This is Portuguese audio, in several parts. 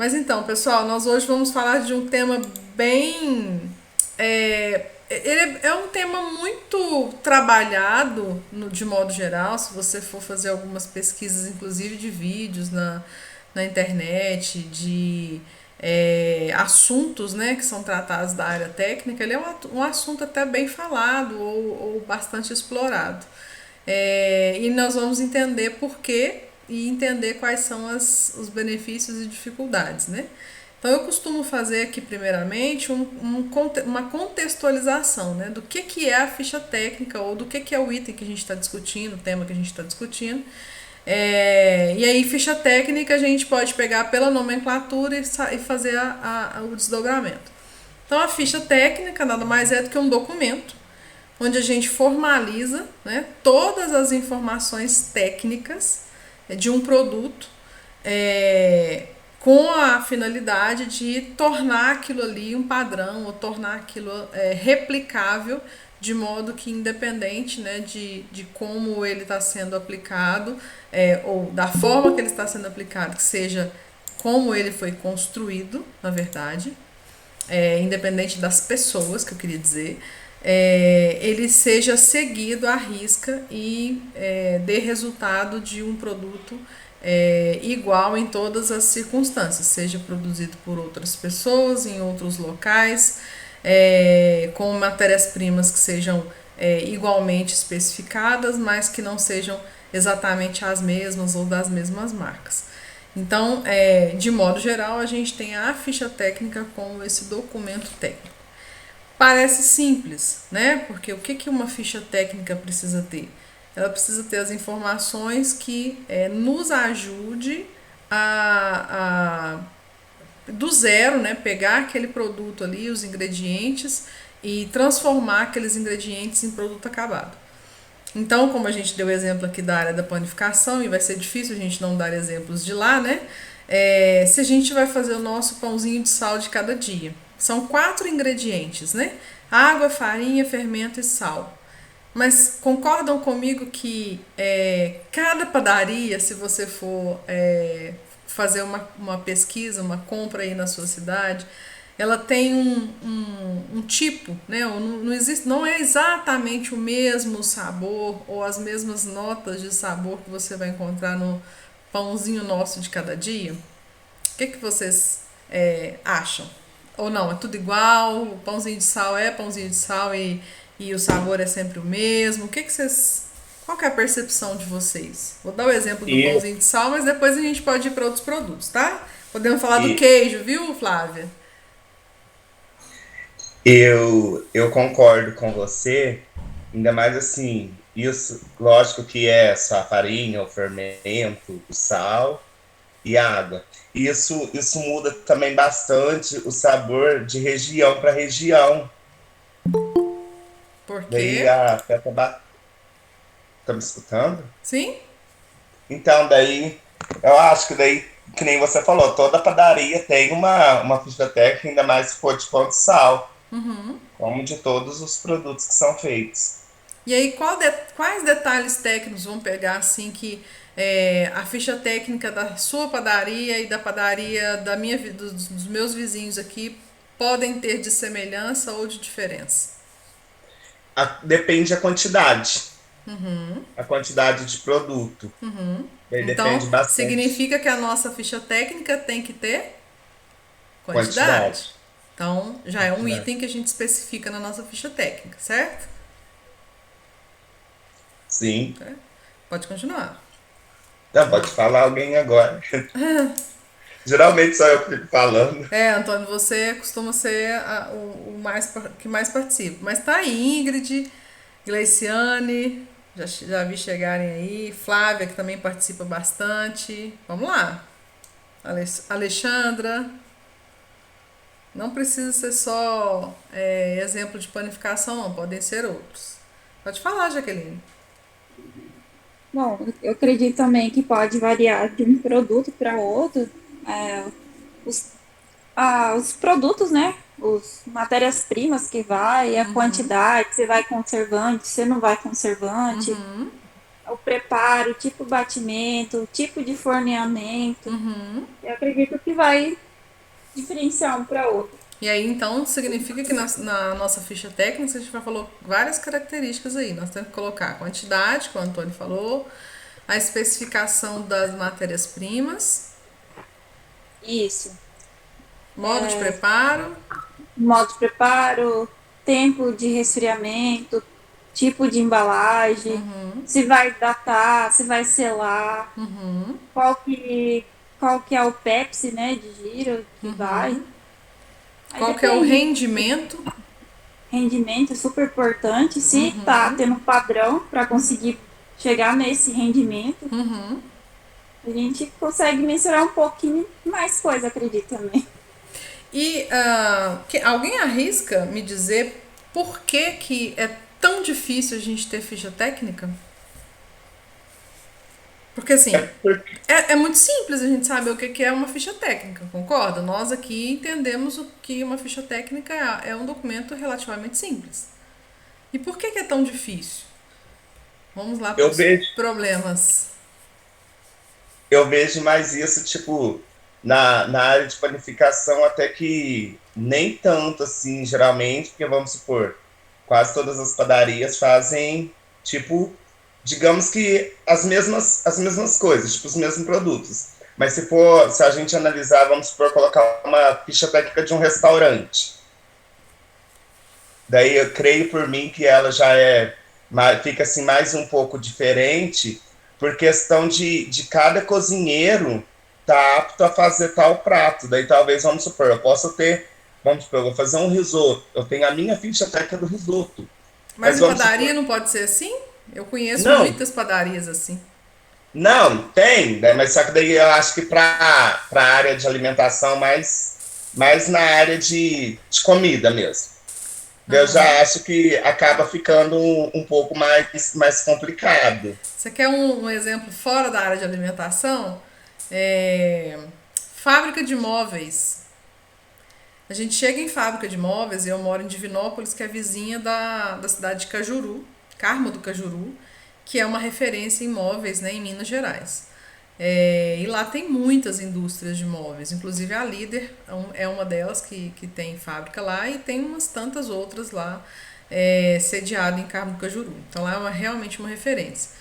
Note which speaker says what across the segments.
Speaker 1: Mas então, pessoal, nós hoje vamos falar de um tema bem. Ele é um tema muito trabalhado de modo geral. Se você for fazer algumas pesquisas, inclusive de vídeos na internet, de assuntos, né, que são tratados da área técnica, ele é um assunto até bem falado ou bastante explorado. E nós vamos entender por quê e entender quais são os benefícios e dificuldades, né? Então eu costumo fazer aqui primeiramente uma contextualização, né, do que é a ficha técnica ou do que é o item que a gente está discutindo, o tema que a gente está discutindo. E aí ficha técnica a gente pode pegar pela nomenclatura e fazer o desdobramento. Então a ficha técnica nada mais é do que um documento onde a gente formaliza, né, todas as informações técnicas de um produto, com a finalidade de tornar aquilo ali um padrão ou tornar aquilo replicável de modo que independente, né, de como ele está sendo aplicado, ou da forma que ele está sendo aplicado, que seja como ele foi construído, na verdade, independente das pessoas, que eu queria dizer, ele seja seguido à risca e dê resultado de um produto igual em todas as circunstâncias, seja produzido por outras pessoas, em outros locais, com matérias-primas que sejam igualmente especificadas, mas que não sejam exatamente as mesmas ou das mesmas marcas. Então, de modo geral, a gente tem a ficha técnica como esse documento técnico. Parece simples, né? Porque o que uma ficha técnica precisa ter? Ela precisa ter as informações que nos ajude do zero, né? Pegar aquele produto ali, os ingredientes, e transformar aqueles ingredientes em produto acabado. Então, como a gente deu exemplo aqui da área da panificação, e vai ser difícil a gente não dar exemplos de lá, né? Se a gente vai fazer o nosso pãozinho de sal de cada dia. São 4 ingredientes, né? Água, farinha, fermento e sal. Mas concordam comigo que cada padaria, se você for fazer uma pesquisa, uma compra aí na sua cidade, ela tem um tipo, né? Não existe, não é exatamente o mesmo sabor ou as mesmas notas de sabor que você vai encontrar no pãozinho nosso de cada dia. O que vocês acham? Ou não, é tudo igual, o pãozinho de sal é pãozinho de sal e o sabor é sempre o mesmo. Vocês. Qual que é a percepção de vocês? Vou dar o exemplo do
Speaker 2: E,
Speaker 1: pãozinho de sal, mas depois a gente pode ir para outros produtos, tá? Podemos falar do
Speaker 2: e
Speaker 1: queijo, viu, Flávia?
Speaker 2: eu concordo com você, ainda mais assim, isso, lógico que é só a farinha, o fermento, o sal e a água. Isso muda também bastante o sabor de região para região.
Speaker 1: Por
Speaker 2: Daí
Speaker 1: quê?
Speaker 2: afeta. Tá me escutando?
Speaker 1: Sim?
Speaker 2: Então, daí, eu acho que daí, que nem você falou, toda padaria tem uma ficha técnica, ainda mais se for de pão de sal, como de todos os produtos que são feitos.
Speaker 1: E aí, quais detalhes técnicos vão pegar assim que a ficha técnica da sua padaria e da padaria dos meus vizinhos aqui podem ter de semelhança ou de diferença?
Speaker 2: Depende a quantidade de produto. Daí
Speaker 1: Então,
Speaker 2: depende bastante
Speaker 1: significa que a nossa ficha técnica tem que ter
Speaker 2: quantidade.
Speaker 1: quantidade. Então, já é um
Speaker 2: Quantidade.
Speaker 1: item que a gente especifica na nossa ficha técnica, certo?
Speaker 2: Sim.
Speaker 1: Pode continuar.
Speaker 2: Não, pode falar alguém agora. Geralmente sou eu que fico falando.
Speaker 1: Antônio, você costuma ser o que mais participa. Mas tá aí, Ingrid, Gleiciane, já vi chegarem aí, Flávia, que também participa bastante. Vamos lá. Alexandra, não precisa ser só exemplo de panificação, não, podem ser outros. Pode falar, Jaqueline.
Speaker 3: Bom, eu acredito também que pode variar de um produto para outro. é, os, os produtos, né? Os matérias-primas que vai, a quantidade, se vai conservante, se não vai conservante, o preparo, o tipo de batimento, o tipo de forneamento. Eu acredito que vai. diferenciar um para outro.
Speaker 1: E aí, então, significa que na nossa ficha técnica a gente já falou várias características aí. Nós temos que colocar a quantidade, que o Antônio falou, a especificação das matérias-primas,
Speaker 3: Isso.
Speaker 1: modo de preparo.
Speaker 3: Modo de preparo, tempo de resfriamento, tipo de embalagem, se vai datar, se vai selar, qual que, qual que é o Pepsi, né, de giro que vai. Aí
Speaker 1: Qual que é o
Speaker 3: depende.
Speaker 1: rendimento?
Speaker 3: Rendimento é super importante. Se tá tendo padrão para conseguir chegar nesse rendimento, a gente consegue mensurar um pouquinho mais coisa, acredito também.
Speaker 1: E alguém arrisca me dizer por que é tão difícil a gente ter ficha técnica? Porque
Speaker 2: É
Speaker 1: assim,
Speaker 2: porque,
Speaker 1: é muito simples a gente saber o que é uma ficha técnica, concorda? Nós aqui entendemos o que uma ficha técnica é um documento relativamente simples. E por que é tão difícil? Vamos lá para
Speaker 2: eu
Speaker 1: os
Speaker 2: vejo,
Speaker 1: problemas.
Speaker 2: eu vejo mais isso, tipo, na área de panificação, até que nem tanto assim, geralmente, porque vamos supor, quase todas as padarias fazem, tipo, digamos que as mesmas coisas, tipo, os mesmos produtos. Mas se a gente analisar, vamos supor, colocar uma ficha técnica de um restaurante. Daí eu creio por mim que ela já fica assim mais um pouco diferente, por questão de cada cozinheiro tá apto a fazer tal prato. Daí talvez, vamos supor, vamos supor, eu vou fazer um risoto, eu tenho a minha ficha técnica do risoto,
Speaker 1: Mas
Speaker 2: mas
Speaker 1: em
Speaker 2: vamos supor,
Speaker 1: padaria não pode ser assim? Eu conheço
Speaker 2: não,
Speaker 1: muitas padarias assim.
Speaker 2: não, tem, né? Mas só que daí eu acho que para a área de alimentação, mais na área de comida mesmo. Eu já acho que acaba ficando um pouco mais complicado.
Speaker 1: Você quer um exemplo fora da área de alimentação? É, fábrica de móveis. A gente chega em fábrica de móveis, e eu moro em Divinópolis, que é vizinha da cidade de Cajuru, Carmo do Cajuru, que é uma referência em móveis, né, em Minas Gerais. E lá tem muitas indústrias de móveis, inclusive a Líder é uma delas que tem fábrica lá e tem umas tantas outras lá sediado em Carmo do Cajuru. Então lá é realmente uma referência.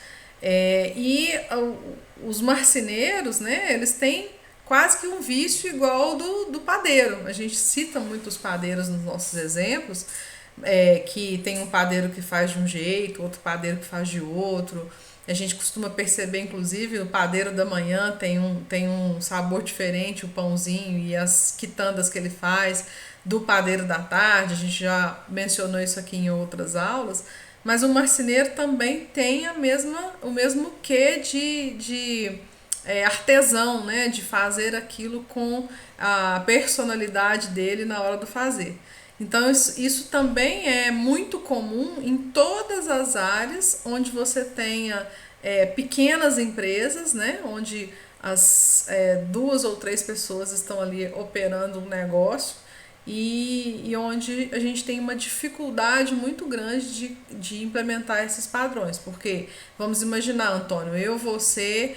Speaker 1: Os marceneiros, né, eles têm quase que um vício igual ao do padeiro. A gente cita muito os padeiros nos nossos exemplos, que tem um padeiro que faz de um jeito, outro padeiro que faz de outro. A gente costuma perceber, inclusive, o padeiro da manhã tem um sabor diferente, o pãozinho e as quitandas que ele faz, do padeiro da tarde. A gente já mencionou isso aqui em outras aulas. Mas o marceneiro também tem o mesmo quê de artesão, né? De fazer aquilo com a personalidade dele na hora do fazer. Então, isso também é muito comum em todas as áreas onde você tenha pequenas empresas, né? Onde as duas ou três pessoas estão ali operando um negócio e onde a gente tem uma dificuldade muito grande de implementar esses padrões. Porque, vamos imaginar, Antônio, eu, você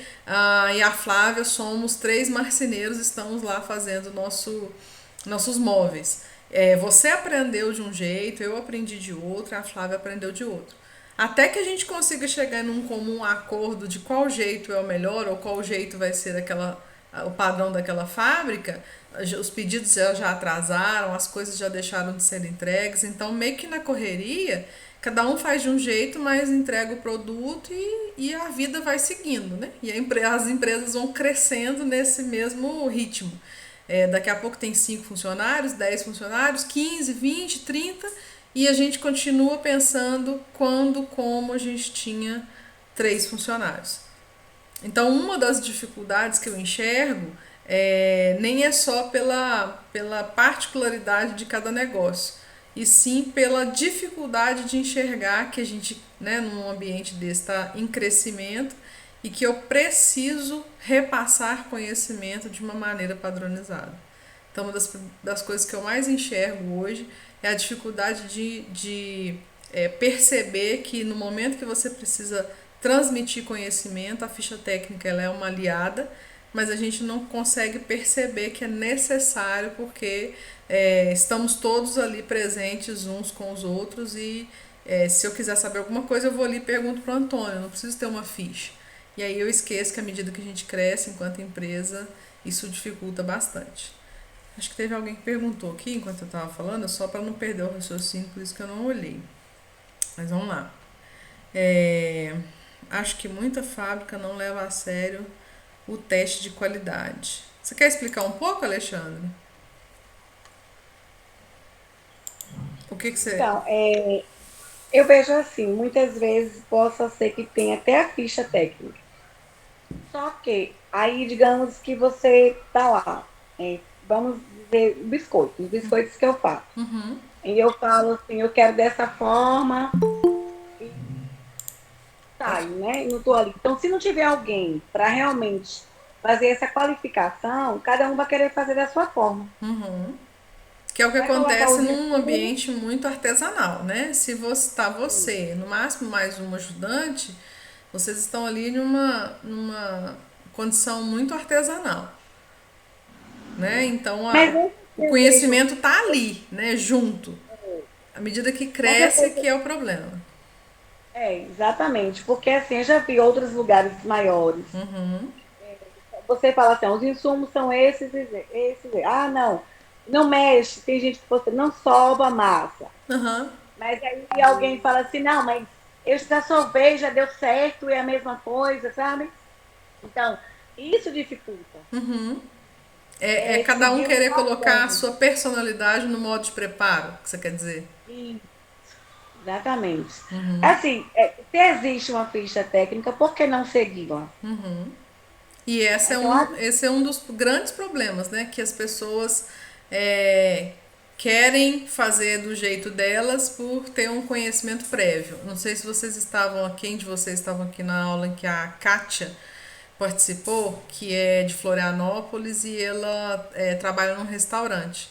Speaker 1: e a Flávia somos três marceneiros, estamos lá fazendo nossos móveis. Você aprendeu de um jeito, eu aprendi de outro, a Flávia aprendeu de outro. Até que a gente consiga chegar num comum acordo de qual jeito é o melhor ou qual jeito vai ser o padrão daquela fábrica, os pedidos já atrasaram, as coisas já deixaram de ser entregues, então meio que na correria, cada um faz de um jeito, mas entrega o produto e a vida vai seguindo, né? E as empresas vão crescendo nesse mesmo ritmo. Daqui a pouco tem 5 funcionários, 10 funcionários, 15, 20, 30, e a gente continua pensando como a gente tinha 3 funcionários. Então, uma das dificuldades que eu enxergo nem é só pela particularidade de cada negócio, e sim pela dificuldade de enxergar que a gente, né, num ambiente desse, está em crescimento e que eu preciso repassar conhecimento de uma maneira padronizada. Então, uma das coisas que eu mais enxergo hoje é a dificuldade de perceber que no momento que você precisa transmitir conhecimento, a ficha técnica ela é uma aliada, mas a gente não consegue perceber que é necessário porque estamos todos ali presentes uns com os outros e se eu quiser saber alguma coisa eu vou ali e pergunto para o Antônio, não preciso ter uma ficha. E aí eu esqueço que à medida que a gente cresce enquanto empresa, isso dificulta bastante. Acho que teve alguém que perguntou aqui enquanto eu estava falando, só para não perder o raciocínio, por isso que eu não olhei. Mas vamos lá. Acho que muita fábrica não leva a sério o teste de qualidade. Você quer explicar um pouco, Alexandre? O que você.
Speaker 4: Então, eu vejo assim, muitas vezes possa ser que tenha até a ficha técnica. Só que aí, digamos que você tá lá, vamos dizer, os biscoitos que eu faço.
Speaker 1: Uhum.
Speaker 4: E eu falo assim, eu quero dessa forma, e sai, né? Não tô ali. Então, se não tiver alguém para realmente fazer essa qualificação, cada um vai querer fazer da sua forma.
Speaker 1: Uhum. Que é o que
Speaker 4: Vai colocar
Speaker 1: acontece
Speaker 4: os
Speaker 1: num
Speaker 4: insumos.
Speaker 1: ambiente muito artesanal, né? Se você, no máximo mais um ajudante, vocês estão ali numa condição muito artesanal, né? Então
Speaker 4: Mas
Speaker 1: o
Speaker 4: eu vejo,
Speaker 1: conhecimento tá ali, né? Junto. À medida que
Speaker 4: mas eu
Speaker 1: cresce,
Speaker 4: vejo,
Speaker 1: que é o problema.
Speaker 4: exatamente, porque assim, eu já vi outros lugares maiores.
Speaker 1: Uhum.
Speaker 4: Você fala assim, os insumos são esses. Ah, não, não mexe. Tem gente que você não soba a massa.
Speaker 1: Uhum.
Speaker 4: Mas aí alguém fala assim, não, mas eu já sovei, já deu certo, é a mesma coisa, sabe? Então, isso dificulta.
Speaker 1: É
Speaker 4: É
Speaker 1: cada um
Speaker 4: seguir um
Speaker 1: querer colocar a
Speaker 4: padrão.
Speaker 1: sua personalidade no modo de preparo, que você quer dizer.
Speaker 4: E, exatamente. Assim, se existe uma ficha técnica, por que não segui-la?
Speaker 1: E
Speaker 4: Então,
Speaker 1: esse é um dos grandes problemas, né? Que as pessoas é, querem fazer do jeito delas por ter um conhecimento prévio. Não sei se vocês estavam, quem de vocês estavam aqui na aula em que a Kátia participou, que é de Florianópolis e ela trabalha num restaurante,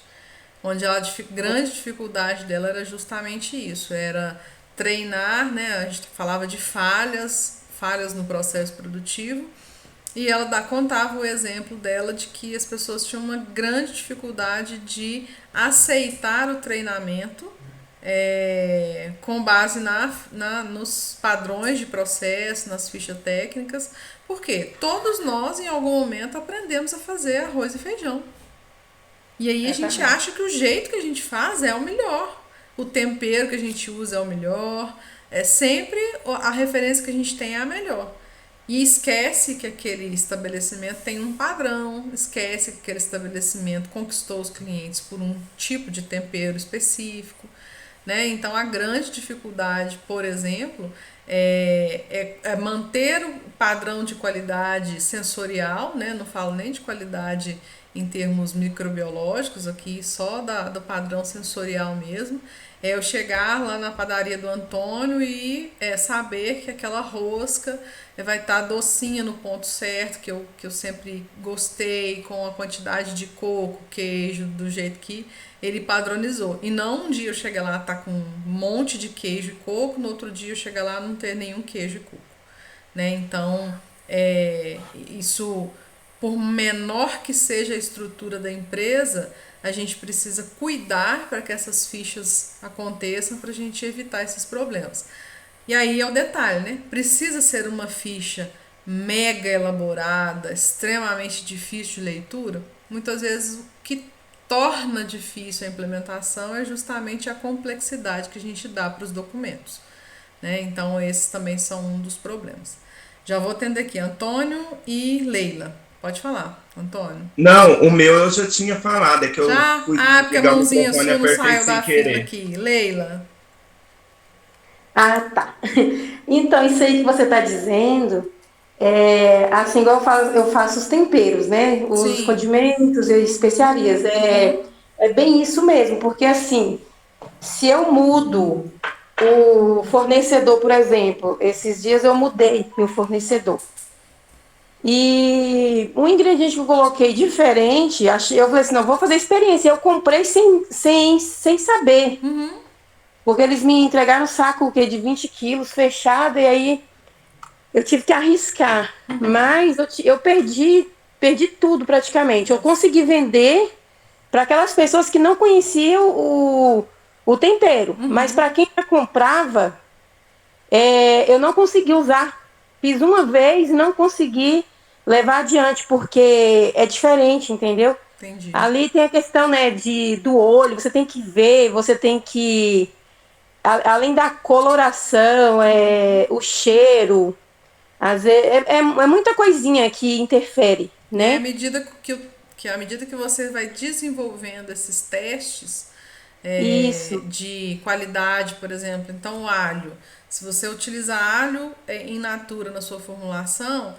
Speaker 1: onde a grande dificuldade dela era justamente isso, era treinar, né? A gente falava de falhas no processo produtivo, e ela contava o exemplo dela de que as pessoas tinham uma grande dificuldade de aceitar o treinamento com base nos padrões de processo, nas fichas técnicas, porque todos nós em algum momento aprendemos a fazer arroz e feijão. E aí a gente
Speaker 4: exatamente.
Speaker 1: acha que o jeito que a gente faz é o melhor. O tempero que a gente usa é o melhor. É sempre a referência que a gente tem é a melhor. E esquece que aquele estabelecimento tem um padrão, esquece que aquele estabelecimento conquistou os clientes por um tipo de tempero específico, né? Então a grande dificuldade, por exemplo, é manter o padrão de qualidade sensorial, né? Não falo nem de qualidade em termos microbiológicos aqui, só do padrão sensorial mesmo. É eu chegar lá na padaria do Antônio e saber que aquela rosca vai estar docinha no ponto certo, que eu sempre gostei, com a quantidade de coco, queijo, do jeito que ele padronizou. E não um dia eu chegar lá tá com um monte de queijo e coco, no outro dia eu chegar lá não ter nenhum queijo e coco, né? Então, isso, por menor que seja a estrutura da empresa, a gente precisa cuidar para que essas fichas aconteçam para a gente evitar esses problemas. E aí é o detalhe, né? Precisa ser uma ficha mega elaborada, extremamente difícil de leitura? Muitas vezes o que torna difícil a implementação é justamente a complexidade que a gente dá para os documentos, né? Então esses também são um dos problemas. Já vou atender aqui Antônio e Leila. Pode falar, Antônio.
Speaker 2: Não, o meu eu já tinha falado, é que eu
Speaker 1: Já?
Speaker 2: fui
Speaker 1: Ah, porque a
Speaker 2: ligar o
Speaker 1: mãozinha
Speaker 2: microfone e
Speaker 1: sua não
Speaker 2: apertei
Speaker 1: saiu
Speaker 2: sem
Speaker 1: da fila
Speaker 2: querer.
Speaker 1: aqui. Leila.
Speaker 5: Ah, tá. Então, isso aí que você está dizendo, assim, igual eu faço os temperos, né? Os
Speaker 1: Sim.
Speaker 5: condimentos e especiarias. É bem isso mesmo, porque assim, se eu mudo o fornecedor, por exemplo, esses dias eu mudei meu fornecedor. E um ingrediente que eu coloquei diferente, eu falei assim, não, vou fazer experiência. Eu comprei sem saber. Porque eles me entregaram um saco de 20 quilos fechado, e aí eu tive que arriscar. Mas eu perdi perdi tudo praticamente. Eu consegui vender para aquelas pessoas que não conheciam o tempero. Mas para quem já comprava, eu não consegui usar. Fiz uma vez e não consegui levar adiante, porque é diferente, entendeu?
Speaker 1: Entendi.
Speaker 5: Ali tem a questão, né, do olho, você tem que ver, você tem que... Além da coloração, o cheiro, às vezes, é muita coisinha que interfere, né?
Speaker 1: À medida que você vai desenvolvendo esses testes
Speaker 5: Isso.
Speaker 1: de qualidade, por exemplo, então o alho, se você utilizar alho in natura na sua formulação,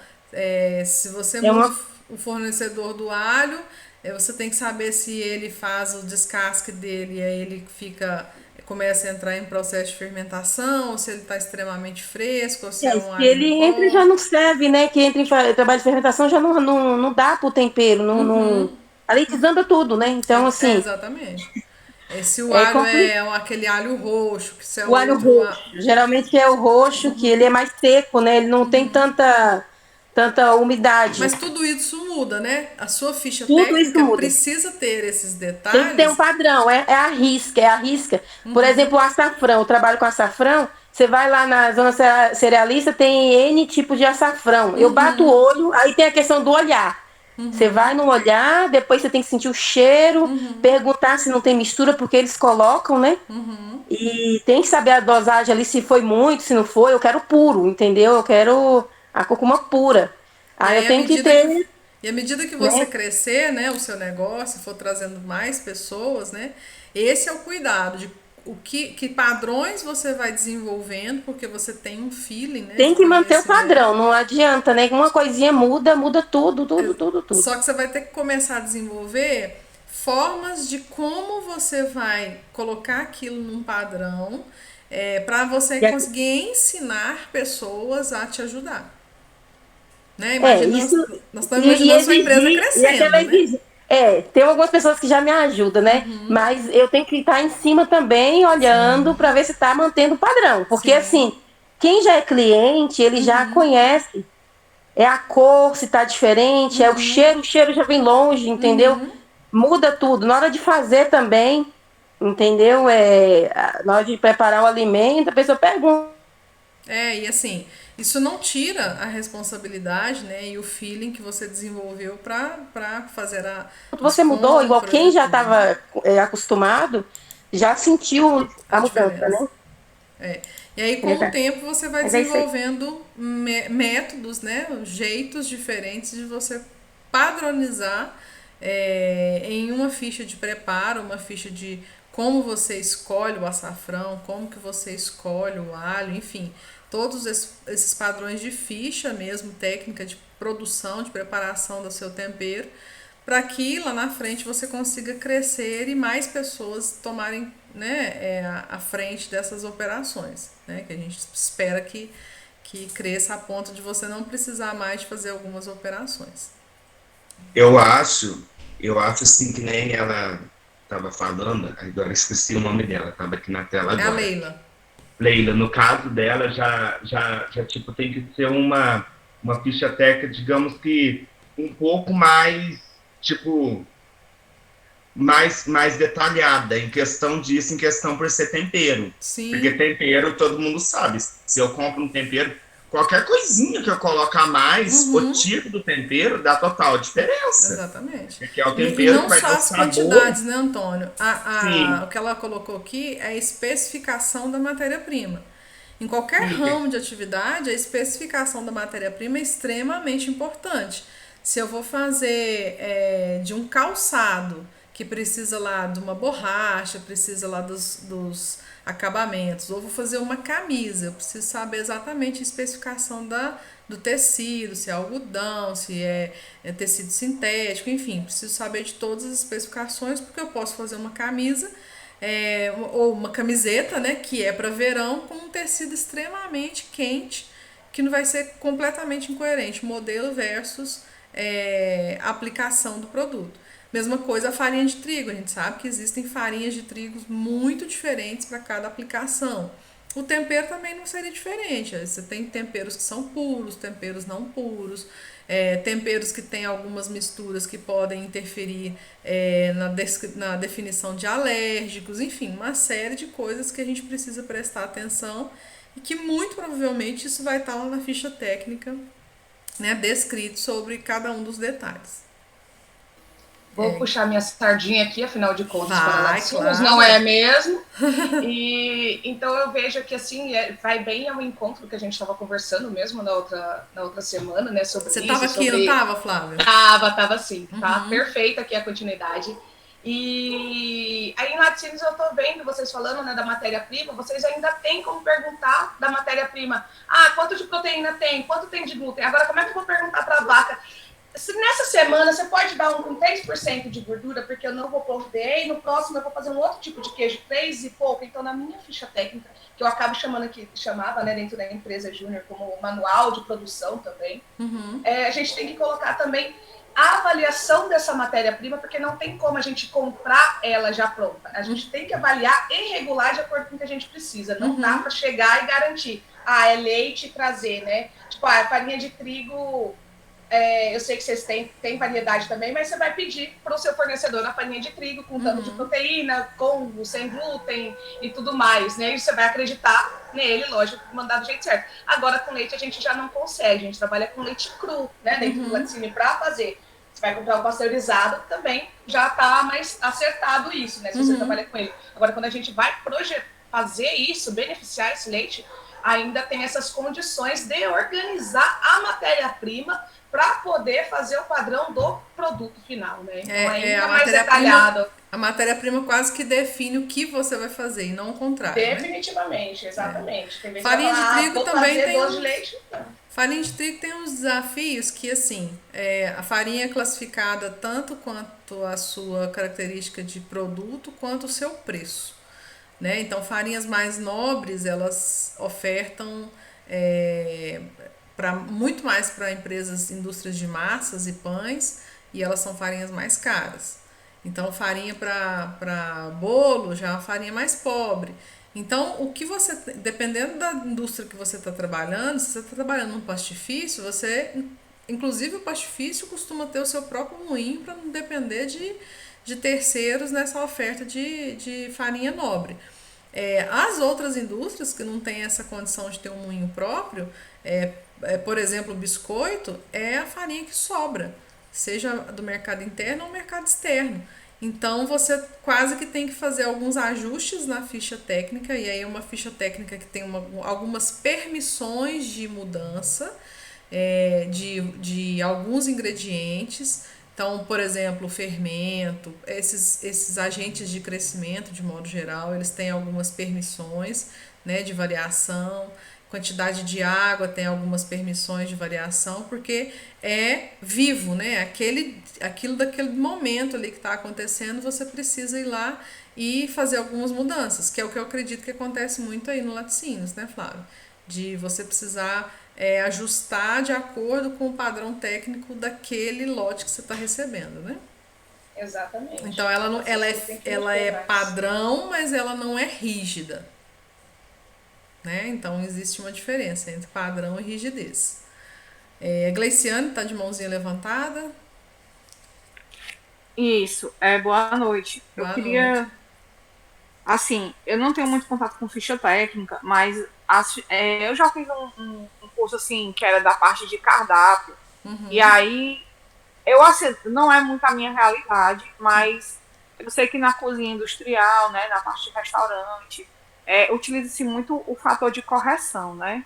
Speaker 1: se você
Speaker 5: É
Speaker 1: muda
Speaker 5: uma...
Speaker 1: o fornecedor do alho, você tem que saber se ele faz o descasque dele e aí ele começa a entrar em processo de fermentação, ou se ele está extremamente fresco, ou se é um
Speaker 5: Se
Speaker 1: alho
Speaker 5: ele
Speaker 1: em
Speaker 5: entra já
Speaker 1: pó.
Speaker 5: não serve, né? Que entra em trabalho de fermentação já não dá pro tempero, ali desanda tudo, né? Então, assim,
Speaker 1: Exatamente. Se o
Speaker 5: é
Speaker 1: alho
Speaker 5: complicado.
Speaker 1: é aquele alho roxo, que se é
Speaker 5: O alho
Speaker 1: outro.
Speaker 5: roxo, geralmente é o roxo, que ele é mais seco, né? Ele não tem tanta umidade.
Speaker 1: Mas tudo isso muda, né? A sua ficha
Speaker 5: Tudo isso
Speaker 1: técnica
Speaker 5: muda.
Speaker 1: precisa ter esses
Speaker 5: Tem que ter um
Speaker 1: detalhes.
Speaker 5: padrão, é a risca, é a risca. Por exemplo, o açafrão, eu trabalho com açafrão, você vai lá na zona cerealista, tem N tipo de açafrão. Eu bato o olho, aí tem a questão do olhar. Você vai no olhar, depois você tem que sentir o cheiro, perguntar se não tem mistura, porque eles colocam, né? E tem que saber a dosagem ali, se foi muito, se não foi. Eu quero puro, entendeu? Eu quero a cúrcuma pura.
Speaker 1: E
Speaker 5: Aí
Speaker 1: aí,
Speaker 5: eu tenho que ter,
Speaker 1: à medida que você
Speaker 5: né?
Speaker 1: crescer, né, o seu negócio, for trazendo mais pessoas, né, esse é o cuidado de que padrões você vai desenvolvendo, porque você tem um feeling, né, de
Speaker 5: Tem que manter o
Speaker 1: conhecimento.
Speaker 5: padrão, não adianta, né? Uma coisinha muda tudo, tudo, tudo, tudo.
Speaker 1: Só que você vai ter que começar a desenvolver formas de como você vai colocar aquilo num padrão para você
Speaker 5: E
Speaker 1: conseguir ensinar pessoas a te ajudar. Né? Imagina,
Speaker 5: isso,
Speaker 1: nós estamos
Speaker 5: e
Speaker 1: imaginando sua empresa
Speaker 5: exigir, e aquela
Speaker 1: crescendo, né?
Speaker 5: exigência. Tem algumas pessoas que já me ajudam, né? Mas eu tenho que estar em cima também, olhando para ver se está mantendo o padrão. Porque,
Speaker 1: Sim.
Speaker 5: assim, quem já é cliente, ele já conhece. É a cor, se está diferente, é o cheiro já vem longe, entendeu? Muda tudo. Na hora de fazer também, entendeu? Na hora de preparar o alimento, a pessoa pergunta.
Speaker 1: E assim, isso não tira a responsabilidade, né, e o feeling que você desenvolveu para fazer as
Speaker 5: Você mudou, igual
Speaker 1: compras
Speaker 5: quem
Speaker 1: e
Speaker 5: já
Speaker 1: tudo.
Speaker 5: estava acostumado, já sentiu
Speaker 1: A
Speaker 5: a mudança,
Speaker 1: diferença.
Speaker 5: né?
Speaker 1: E aí, com o tempo, você vai
Speaker 5: Mas é isso aí.
Speaker 1: desenvolvendo métodos, né, jeitos diferentes de você padronizar em uma ficha de preparo, uma ficha de como você escolhe o açafrão, como que você escolhe o alho, enfim, todos esses padrões de ficha mesmo, técnica de produção, de preparação do seu tempero, para que lá na frente você consiga crescer e mais pessoas tomarem, né, a frente dessas operações, né, que a gente espera que cresça a ponto de você não precisar mais de fazer algumas operações.
Speaker 2: Eu acho assim que nem ela estava falando, agora esqueci o nome dela, estava aqui na tela
Speaker 1: É a
Speaker 2: agora.
Speaker 1: Leila.
Speaker 2: Leila, no caso dela, já tipo, tem que ser uma ficha técnica, digamos que um pouco mais, tipo, mais detalhada em questão disso, em questão por ser tempero. Porque
Speaker 1: Sim.
Speaker 2: tempero, todo mundo sabe. Se eu compro um tempero, qualquer coisinha que eu colocar a mais, o tipo do tempero dá total diferença.
Speaker 1: Exatamente.
Speaker 2: Porque é o
Speaker 1: E
Speaker 2: tempero que
Speaker 1: não
Speaker 2: vai
Speaker 1: só
Speaker 2: dar o
Speaker 1: as
Speaker 2: sabor.
Speaker 1: quantidades, né, Antônio?
Speaker 2: Sim,
Speaker 1: O que ela colocou aqui é a especificação da matéria-prima. Em qualquer
Speaker 2: sim,
Speaker 1: ramo de atividade, a especificação da matéria-prima é extremamente importante. Se eu vou fazer de um calçado que precisa lá de uma borracha, precisa lá dos acabamentos, ou vou fazer uma camisa, eu preciso saber exatamente a especificação do tecido, se é algodão, se é tecido sintético, enfim, preciso saber de todas as especificações, porque eu posso fazer uma camisa ou uma camiseta, né, que é para verão, com um tecido extremamente quente, que não vai ser completamente incoerente, modelo versus aplicação do produto. Mesma coisa a farinha de trigo, a gente sabe que existem farinhas de trigo muito diferentes para cada aplicação. o tempero também não seria diferente. Você tem temperos que são puros, temperos não puros, temperos que têm algumas misturas que podem interferir na definição de alérgicos, enfim, uma série de coisas que a gente precisa prestar atenção e que muito provavelmente isso vai estar lá na ficha técnica, né, descrito sobre cada um dos detalhes.
Speaker 6: Vou puxar minha sardinha aqui, afinal de contas, para
Speaker 1: claro.
Speaker 6: laticínios, não é mesmo? E então eu vejo que assim vai bem ao encontro que a gente estava conversando mesmo na outra semana, né? Sobre
Speaker 1: Você
Speaker 6: isso.
Speaker 1: Você estava aqui, não estava, Flávia?
Speaker 6: Tava sim, tá? Perfeita aqui a continuidade. E aí em laticínios eu tô vendo vocês falando, né, da matéria-prima, vocês ainda tem como perguntar da matéria-prima. Quanto de proteína tem? Quanto tem de glúten? Agora, como é que eu vou perguntar para a vaca? Nessa semana você pode dar um 3% de gordura, porque eu não vou poder, e no próximo eu vou fazer um outro tipo de queijo, 3 e pouco. Então, na minha ficha técnica, que eu acabo chamava, né, dentro da empresa Júnior, como manual de produção também, a gente tem que colocar também a avaliação dessa matéria-prima, porque não tem como a gente comprar ela já pronta. A gente tem que avaliar e regular de acordo com o que a gente precisa. Não dá para chegar e garantir. É leite e trazer, né? Tipo, farinha de trigo... eu sei que vocês têm variedade também, mas você vai pedir para o seu fornecedor a farinha de trigo com tanto de proteína, com sem glúten e tudo mais, né? E você vai acreditar nele, lógico, mandar do jeito certo. Agora, com leite, a gente já não consegue. A gente trabalha com leite cru, né? Dentro do laticínio para fazer. Você vai comprar o pasteurizado, também já está mais acertado isso, né? Se você trabalha com ele. Agora, quando a gente vai fazer isso, beneficiar esse leite, ainda tem essas condições de organizar a matéria-prima para poder fazer o padrão do produto final, né? Então, ainda mais detalhado.
Speaker 1: A matéria-prima quase que define o que você vai fazer, e não o contrário.
Speaker 6: Definitivamente, né? Exatamente.
Speaker 1: Farinha de trigo também tem
Speaker 6: doce de leite.
Speaker 1: Farinha de trigo tem uns desafios que, assim, a farinha é classificada tanto quanto a sua característica de produto, quanto o seu preço, né? Então, farinhas mais nobres, elas ofertam... muito mais para empresas, indústrias de massas e pães, e elas são farinhas mais caras. Então, farinha para bolo já é uma farinha mais pobre. Então, dependendo da indústria que você está trabalhando, se você está trabalhando num pastifício, inclusive o pastifício costuma ter o seu próprio moinho para não depender de terceiros nessa oferta de farinha nobre. As outras indústrias que não têm essa condição de ter um moinho próprio, por exemplo, o biscoito, é a farinha que sobra, seja do mercado interno ou mercado externo. Então, você quase que tem que fazer alguns ajustes na ficha técnica, e aí é uma ficha técnica que tem algumas permissões de mudança de alguns ingredientes. Então, por exemplo, o fermento, esses agentes de crescimento, de modo geral, eles têm algumas permissões, né, de variação. Quantidade de água tem algumas permissões de variação, porque é vivo, né? Aquilo daquele momento ali que está acontecendo, você precisa ir lá e fazer algumas mudanças, que é o que eu acredito que acontece muito aí no laticínios, né, Flávio? De você precisar ajustar de acordo com o padrão técnico daquele lote que você está recebendo, né?
Speaker 6: Exatamente.
Speaker 1: Então, ela é padrão, mas ela não é rígida. Né? Então, existe uma diferença entre padrão e rigidez. Gleiciane está de mãozinha levantada.
Speaker 7: Isso, boa noite. Eu queria... Assim, eu não tenho muito contato com ficha técnica, mas eu já fiz um curso, assim, que era da parte de cardápio. E aí, assim, não é muito a minha realidade, mas eu sei que na cozinha industrial, né, na parte de restaurante... utiliza-se muito o fator de correção, né?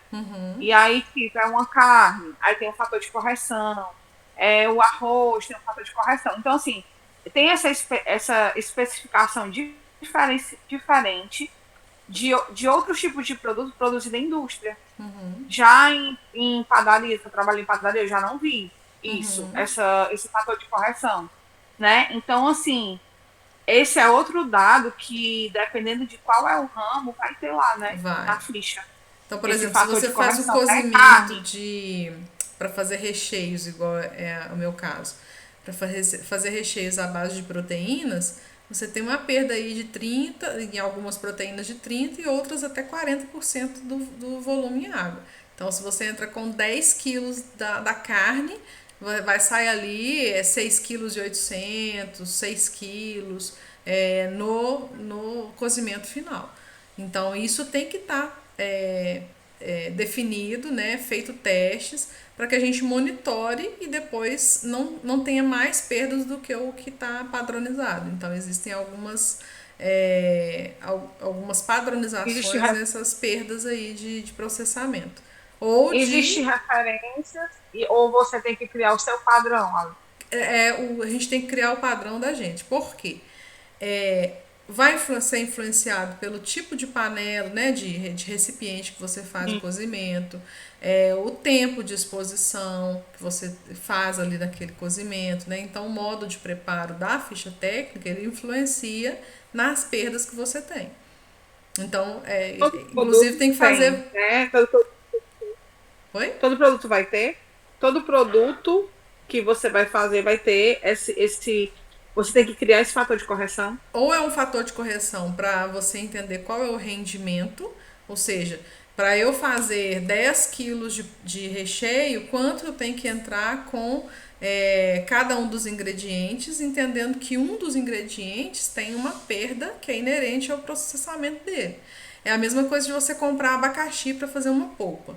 Speaker 7: E aí, tipo, uma carne, aí tem um fator de correção, o arroz tem um fator de correção. Então, assim, tem essa especificação diferente de outros tipos de produtos produzidos em indústria. Já em padaria, se eu trabalho em padaria, eu já não vi isso, esse fator de correção, né? Então, assim... Esse é outro dado que, dependendo de qual é o ramo, vai ter lá, né? Na ficha.
Speaker 1: Então, por exemplo, se você faz o cozimento para fazer recheios, igual é o meu caso, para fazer recheios à base de proteínas, você tem uma perda aí de 30, em algumas proteínas de 30 e outras até 40% do volume em água. Então, se você entra com 10 quilos da carne, vai sair ali 6,8 kg, 6 quilos no cozimento final. Então, isso tem que estar definido, né, feito testes, para que a gente monitore e depois não tenha mais perdas do que o que está padronizado. Então, existem algumas padronizações nessas perdas aí de processamento.
Speaker 7: Existem referências ou você tem que criar o seu padrão?
Speaker 1: A gente tem que criar o padrão da gente. Por quê? Vai ser influenciado pelo tipo de panela, né, de recipiente que você faz o cozimento, o tempo de exposição que você faz ali naquele cozimento, né? Então, o modo de preparo da ficha técnica, ele influencia nas perdas que você tem. Então, inclusive tem que fazer... Oi?
Speaker 7: Todo produto vai ter? Todo produto que você vai fazer vai ter esse você tem que criar esse fator de correção?
Speaker 1: Ou é um fator de correção para você entender qual é o rendimento, ou seja, para eu fazer 10 quilos de recheio, quanto eu tenho que entrar com cada um dos ingredientes, entendendo que um dos ingredientes tem uma perda que é inerente ao processamento dele. É a mesma coisa de você comprar abacaxi para fazer uma polpa.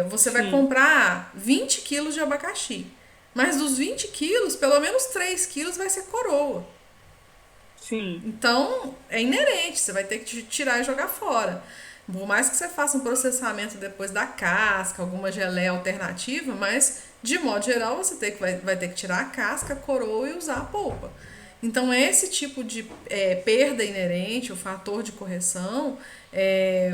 Speaker 1: Você vai comprar 20 quilos de abacaxi. Mas dos 20 quilos, pelo menos 3 quilos vai ser coroa.
Speaker 7: Sim.
Speaker 1: Então, é inerente, você vai ter que tirar e jogar fora. Por mais que você faça um processamento depois da casca, alguma geleia alternativa, mas, de modo geral, você vai ter que tirar a casca, a coroa e usar a polpa. Então, esse tipo de perda inerente, o fator de correção,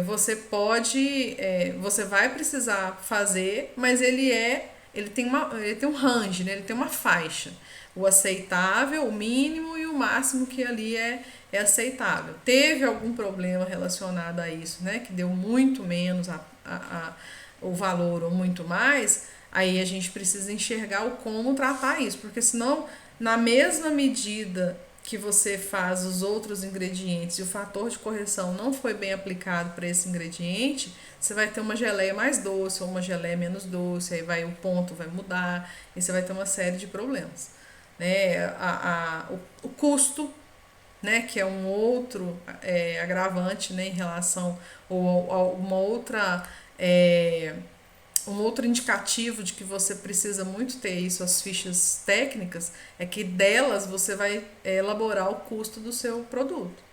Speaker 1: você vai precisar fazer, mas ele tem um range, né? Ele tem uma faixa. O aceitável, o mínimo e o máximo que ali é aceitável. Teve algum problema relacionado a isso, né? Que deu muito menos o valor ou muito mais, aí a gente precisa enxergar o como tratar isso, porque senão, na mesma medida que você faz os outros ingredientes e o fator de correção não foi bem aplicado para esse ingrediente, você vai ter uma geleia mais doce ou uma geleia menos doce, aí o ponto vai mudar e você vai ter uma série de problemas. Né? O custo, né, que é um outro agravante, né, em relação a um outro indicativo de que você precisa muito ter isso, as fichas técnicas, é que delas você vai elaborar o custo do seu produto.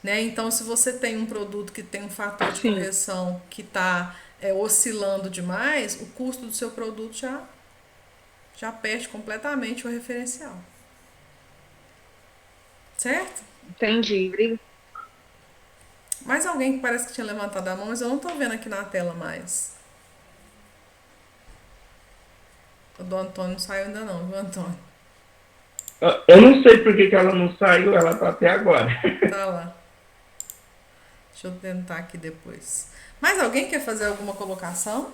Speaker 1: Né? Então, se você tem um produto que tem um fator de correção que está oscilando demais, o custo do seu produto já perde completamente o referencial. Certo?
Speaker 7: Entendi.
Speaker 1: Mais alguém que parece que tinha levantado a mão, mas eu não estou vendo aqui na tela mais. O do Antônio não saiu ainda não, viu, Antônio?
Speaker 8: Eu não sei por que ela não saiu, ela tá até agora.
Speaker 1: Tá lá. Deixa eu tentar aqui depois. Mais alguém quer fazer alguma colocação?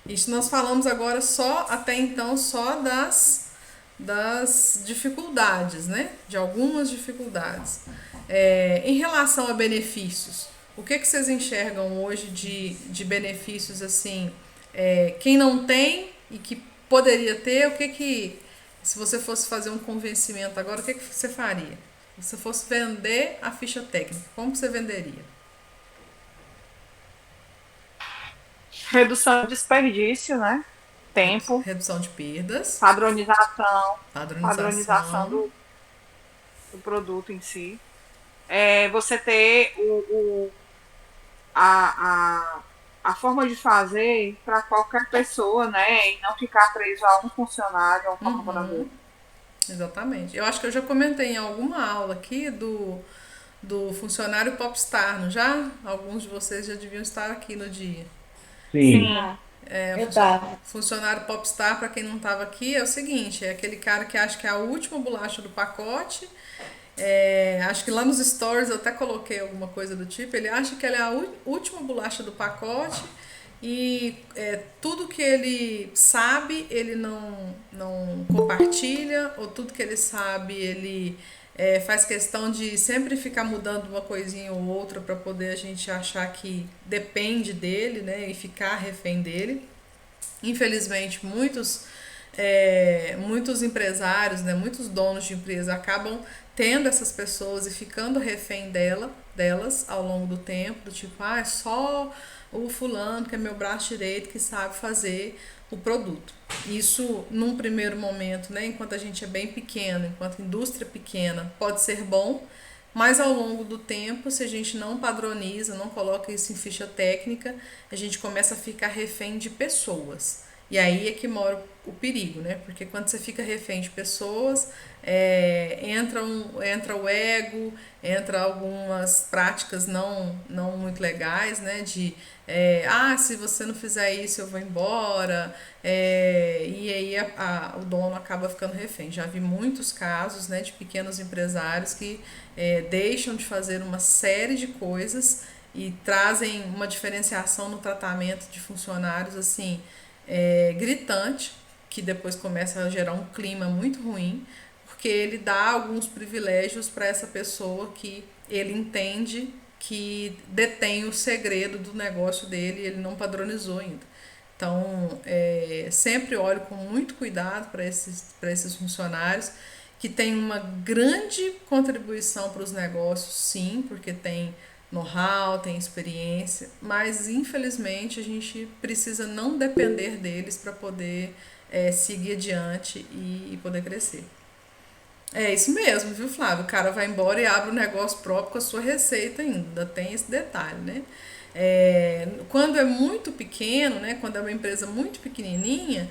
Speaker 1: Isso nós falamos agora até então, só das dificuldades, né? De algumas dificuldades. Em relação a benefícios, o que vocês enxergam hoje de benefícios, assim, quem não tem e que poderia ter, se você fosse fazer um convencimento agora, o que você faria? Se você fosse vender a ficha técnica, como que você venderia?
Speaker 7: Redução de desperdício, né? Tempo.
Speaker 1: Redução de perdas.
Speaker 7: Padronização do produto em si. Você ter a forma de fazer para qualquer pessoa, né? E não ficar preso a um funcionário, a um colaborador.
Speaker 1: Exatamente. Eu acho que eu já comentei em alguma aula aqui do funcionário popstar, não já? Alguns de vocês já deviam estar aqui no dia.
Speaker 8: Sim.
Speaker 1: Funcionário popstar, para quem não estava aqui, é o seguinte, é aquele cara que acha que é a última bolacha do pacote. Acho que lá nos stories eu até coloquei alguma coisa do tipo, ele acha que ela é a última bolacha do pacote e tudo que ele sabe ele não compartilha, ou tudo que ele sabe ele faz questão de sempre ficar mudando uma coisinha ou outra para poder a gente achar que depende dele, né, e ficar refém dele. Infelizmente, muitos empresários, né, muitos donos de empresa acabam tendo essas pessoas e ficando refém delas ao longo do tempo, do tipo, é só o fulano que é meu braço direito que sabe fazer o produto. Isso, num primeiro momento, né, enquanto a gente é bem pequeno, enquanto indústria pequena, pode ser bom, mas ao longo do tempo, se a gente não padroniza, não coloca isso em ficha técnica, a gente começa a ficar refém de pessoas. E aí é que mora o perigo, né? Porque quando você fica refém de pessoas, entra o ego, entra algumas práticas não muito legais, né? Se você não fizer isso, eu vou embora. E aí o dono acaba ficando refém. Já vi muitos casos, né, de pequenos empresários que deixam de fazer uma série de coisas e trazem uma diferenciação no tratamento de funcionários, assim, gritante, que depois começa a gerar um clima muito ruim, porque ele dá alguns privilégios para essa pessoa que ele entende que detém o segredo do negócio dele e ele não padronizou ainda. Então, sempre olho com muito cuidado para esses funcionários que têm uma grande contribuição para os negócios, sim, porque tem know-how, tem experiência, mas infelizmente a gente precisa não depender deles para poder seguir adiante e poder crescer. É isso mesmo, viu, Flávio? O cara vai embora e abre um negócio próprio com a sua receita ainda, tem esse detalhe, né? Quando é muito pequeno, né, quando é uma empresa muito pequenininha,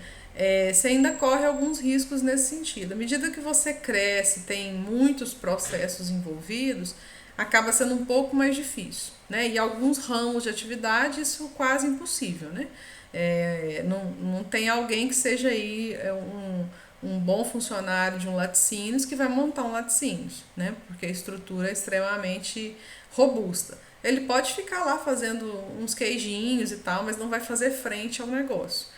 Speaker 1: você ainda corre alguns riscos nesse sentido. À medida que você cresce, tem muitos processos envolvidos, acaba sendo um pouco mais difícil, né? E alguns ramos de atividade isso é quase impossível, né? Não tem alguém que seja aí um bom funcionário de um laticínios que vai montar um laticínios, né? Porque a estrutura é extremamente robusta. Ele pode ficar lá fazendo uns queijinhos e tal, mas não vai fazer frente ao negócio.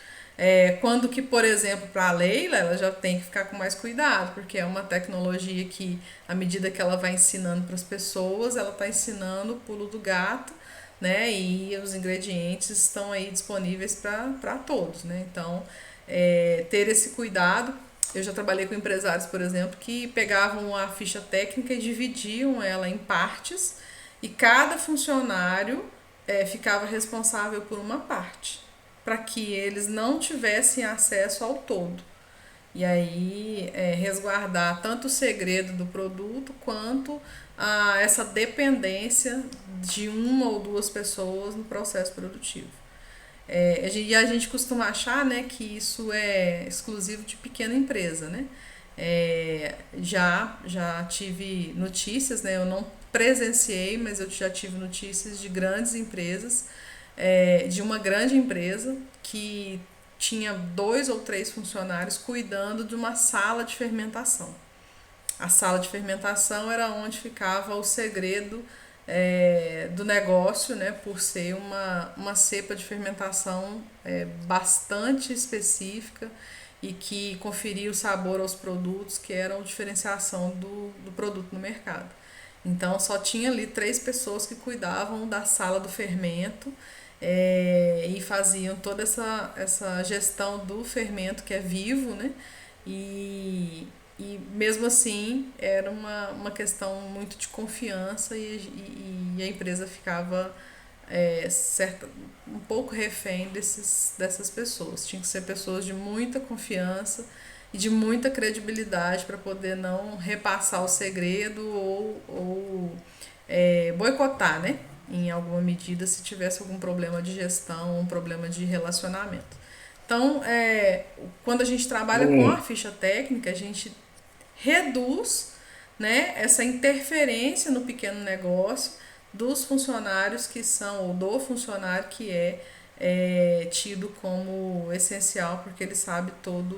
Speaker 1: Quando que, por exemplo, para a Leila, ela já tem que ficar com mais cuidado, porque é uma tecnologia que, à medida que ela vai ensinando para as pessoas, ela está ensinando o pulo do gato, né? E os ingredientes estão aí disponíveis para todos, né? Então, ter esse cuidado. Eu já trabalhei com empresários, por exemplo, que pegavam a ficha técnica e dividiam ela em partes, e cada funcionário ficava responsável por uma parte, para que eles não tivessem acesso ao todo. E aí resguardar tanto o segredo do produto quanto essa dependência de uma ou duas pessoas no processo produtivo. E a gente costuma achar, né, que isso é exclusivo de pequena empresa, né? Já tive notícias, né? Eu não presenciei, mas eu já tive notícias de grandes empresas, de uma grande empresa que tinha 2 ou 3 funcionários cuidando de uma sala de fermentação. A sala de fermentação era onde ficava o segredo do negócio, né, por ser uma cepa de fermentação bastante específica e que conferia o sabor aos produtos, que eram a diferenciação do produto no mercado. Então, só tinha ali 3 pessoas que cuidavam da sala do fermento e faziam toda essa gestão do fermento que é vivo, né? E mesmo assim era uma questão muito de confiança e a empresa ficava um pouco refém dessas pessoas. Tinha que ser pessoas de muita confiança e de muita credibilidade para poder não repassar o segredo ou boicotar, né? Em alguma medida, se tivesse algum problema de gestão, um problema de relacionamento. Então, quando a gente trabalha com a ficha técnica, a gente reduz, né, essa interferência no pequeno negócio dos funcionários que são, ou do funcionário que é tido como essencial, porque ele sabe todo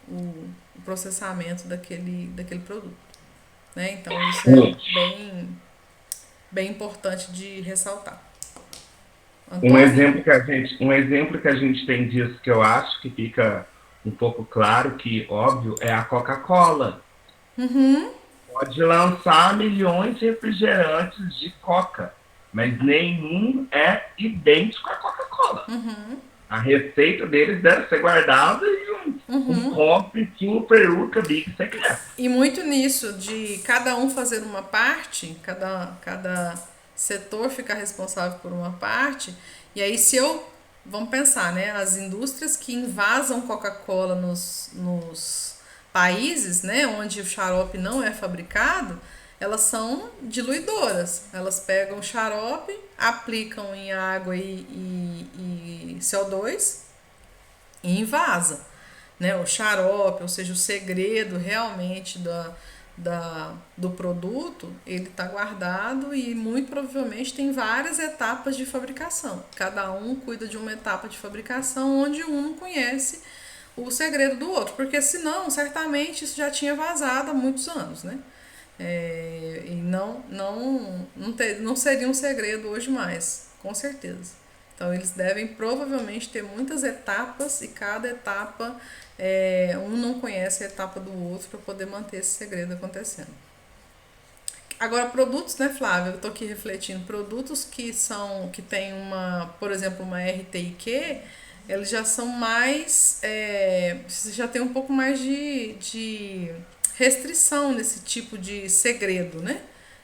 Speaker 1: o processamento daquele produto, né? Então, isso é bem importante de ressaltar.
Speaker 8: Um
Speaker 1: Antônio?
Speaker 8: exemplo que a gente tem disso que eu acho que fica um pouco claro, que óbvio, é a Coca-Cola. Pode lançar milhões de refrigerantes de Coca, mas nenhum é idêntico à Coca-Cola. A receita deles deve ser guardada em um copo super ultra big secreto.
Speaker 1: E muito nisso, de cada um fazer uma parte, cada setor ficar responsável por uma parte, e aí vamos pensar, né, as indústrias que invasam Coca-Cola nos países, né, onde o xarope não é fabricado, elas são diluidoras. Elas pegam o xarope, aplicam em água e CO2 e invasam, né? O xarope, ou seja, o segredo realmente do produto, ele está guardado e muito provavelmente tem várias etapas de fabricação. Cada um cuida de uma etapa de fabricação onde um não conhece o segredo do outro, porque senão, certamente, isso já tinha vazado há muitos anos, né? E não seria um segredo hoje mais, com certeza. Então, eles devem provavelmente ter muitas etapas e cada etapa, um não conhece a etapa do outro para poder manter esse segredo acontecendo. Agora, produtos, né, Flávia? Eu estou aqui refletindo. Produtos que tem por exemplo, uma RTIQ, eles já são mais. Você já tem um pouco mais de restrição nesse tipo de segredo, né?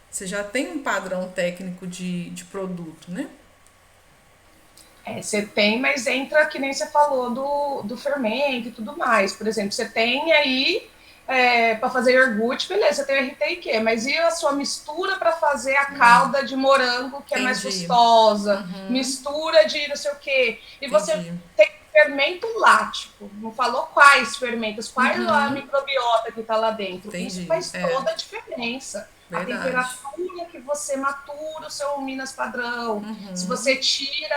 Speaker 1: Você já tem um padrão técnico de produto, né?
Speaker 6: Você tem, mas entra, que nem você falou, do fermento e tudo mais. Por exemplo, você tem aí, para fazer iogurte, beleza, você tem o RTIQ, mas e a sua mistura para fazer a calda de morango, que é mais gostosa? Mistura de não sei o quê. E você tem fermento lático, não falou quais fermentos, qual a microbiota que está lá dentro. Isso faz toda a diferença. Verdade. A temperatura que você matura o seu Minas padrão, se você tira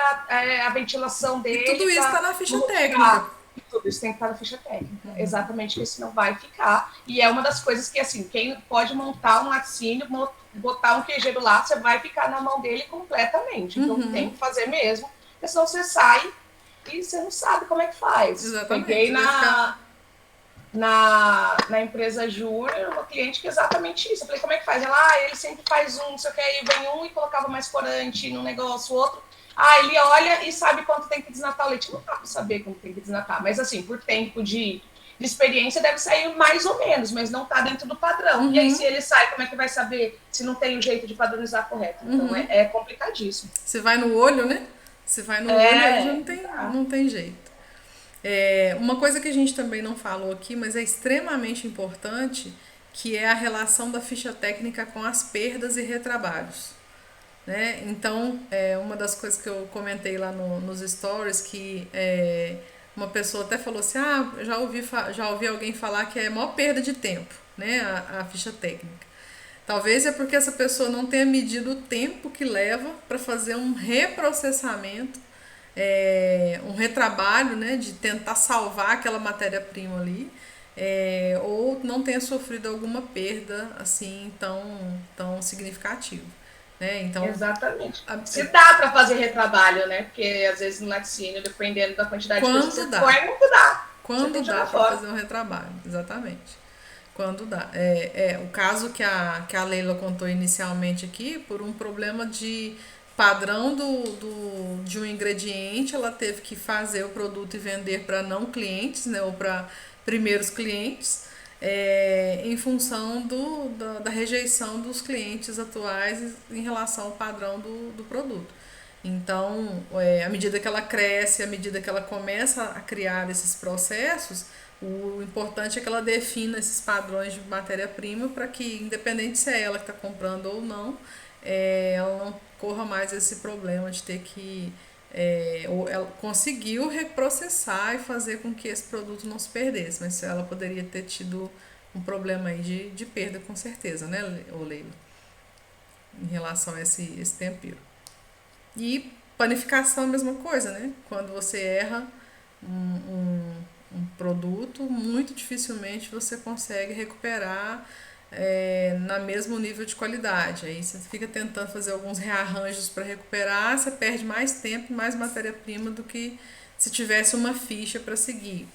Speaker 6: a ventilação dele.
Speaker 1: E tudo isso está na ficha técnica.
Speaker 6: Tudo isso tem que estar na ficha técnica. Exatamente, que senão vai ficar. E é uma das coisas que, assim, quem pode montar um laticínio, botar um queijeiro lá, você vai ficar na mão dele completamente. Então tem que fazer mesmo, porque senão você sai e você não sabe como é que faz.
Speaker 1: Exatamente.
Speaker 6: Peguei na empresa Júnior, uma cliente que é exatamente isso. Eu falei, como é que faz? Ela, ele sempre faz não sei o que, aí vem um e colocava mais corante num negócio, outro. Ele olha e sabe quanto tem que desnatar o leite. Não dá pra saber quanto tem que desnatar, mas assim, por tempo de experiência deve sair mais ou menos, mas não tá dentro do padrão. E aí, se ele sai, como é que vai saber se não tem um jeito de padronizar correto? Então, é complicadíssimo.
Speaker 1: Se vai no olho, né? Se vai no olho, aí não tem jeito. Uma coisa que a gente também não falou aqui, mas é extremamente importante, que é a relação da ficha técnica com as perdas e retrabalhos, né? Então, uma das coisas que eu comentei lá nos stories, que uma pessoa até falou assim, já ouvi alguém falar que é a maior perda de tempo, né, a ficha técnica. Talvez é porque essa pessoa não tenha medido o tempo que leva para fazer um reprocessamento, um retrabalho, né, de tentar salvar aquela matéria-prima ali, ou não tenha sofrido alguma perda assim tão significativa, né? Então,
Speaker 6: exatamente. Se dá para fazer retrabalho, né? Porque às vezes no laticínio, dependendo da quantidade de coisa que você põe, não dá.
Speaker 1: Quando dá para fazer um retrabalho, exatamente. Quando dá. O caso que a Leila contou inicialmente aqui, por um problema de padrão de um ingrediente, ela teve que fazer o produto e vender para não clientes, né, ou para primeiros clientes, em função da rejeição dos clientes atuais em relação ao padrão do produto. Então, à medida que ela cresce, à medida que ela começa a criar esses processos, o importante é que ela defina esses padrões de matéria-prima para que, independente se é ela que está comprando ou não, ela não corra mais esse problema de ter que... ou ela conseguiu reprocessar e fazer com que esse produto não se perdesse, mas ela poderia ter tido um problema aí de perda, com certeza, né, Leila? Em relação a esse tempero. E panificação é a mesma coisa, né? Quando você erra um produto, muito dificilmente você consegue recuperar na mesmo nível de qualidade. Aí você fica tentando fazer alguns rearranjos para recuperar, você perde mais tempo e mais matéria-prima do que se tivesse uma ficha para seguir.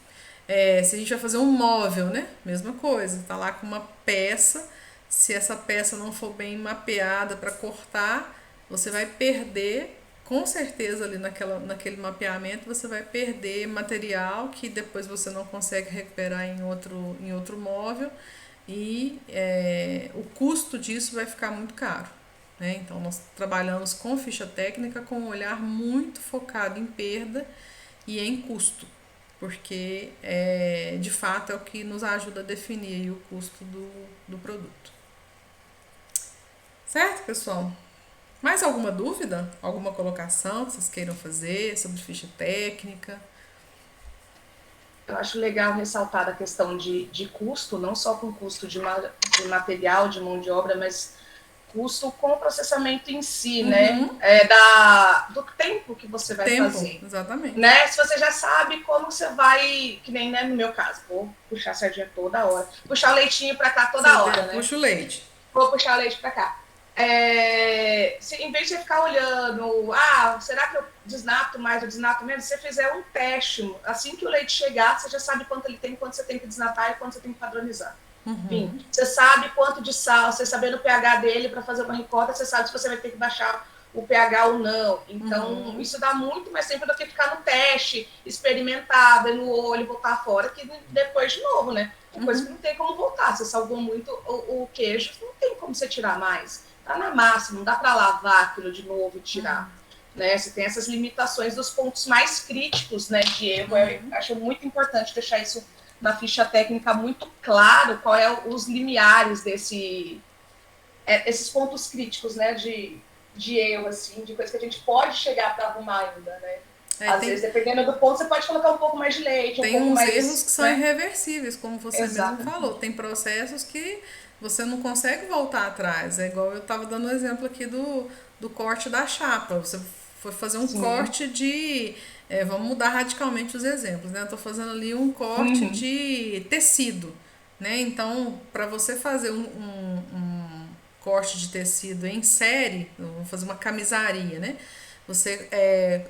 Speaker 1: Se a gente vai fazer um móvel, né? Mesma coisa, tá lá com uma peça, se essa peça não for bem mapeada para cortar, você vai perder, com certeza ali naquele mapeamento, você vai perder material que depois você não consegue recuperar em outro móvel e o custo disso vai ficar muito caro. Né? Então, nós trabalhamos com ficha técnica com um olhar muito focado em perda e em custo, porque de fato é o que nos ajuda a definir aí o custo do produto. Certo, pessoal? Mais alguma dúvida? Alguma colocação que vocês queiram fazer sobre ficha técnica?
Speaker 6: Eu acho legal ressaltar a questão de custo, não só com custo de material, de mão de obra, mas custo com o processamento em si, né? Do tempo que você vai fazer.
Speaker 1: Exatamente.
Speaker 6: Né? Se você já sabe como você vai, que nem no meu caso, vou puxar a sardinha toda hora, puxar o leitinho para cá toda hora, né?
Speaker 1: Puxa o leite.
Speaker 6: Vou puxar o leite para cá. Em vez de ficar olhando, será que eu desnato mais ou desnato menos? Se você fizer um teste, assim que o leite chegar, você já sabe quanto ele tem, quanto você tem que desnatar e quanto você tem que padronizar. Enfim, você sabe quanto de sal, você sabendo o pH dele para fazer uma ricota, você sabe se você vai ter que baixar o pH ou não. Então, isso dá muito mais tempo do que ficar no teste, experimentar, ver no olho e botar fora, que depois de novo, né? Depois que não tem como voltar. Você salvou muito o queijo, não tem como você tirar mais. Tá na massa, não dá para lavar aquilo de novo e tirar. Né? Você tem essas limitações dos pontos mais críticos, né, de erro. Eu acho muito importante deixar isso na ficha técnica muito claro, qual é os limiares esses pontos críticos, né, de erro, assim, de coisa que a gente pode chegar para arrumar ainda, né? Às vezes, dependendo do ponto, você pode colocar um pouco mais de leite,
Speaker 1: tem uns erros que são irreversíveis, como você mesmo falou. Tem processos que você não consegue voltar atrás. É igual eu estava dando o exemplo aqui do corte da chapa. Você foi fazer um corte de... vamos mudar radicalmente os exemplos, né? Eu estou fazendo ali um corte de tecido, né? Então, para você fazer um corte de tecido em série, vamos fazer uma camisaria, né? Você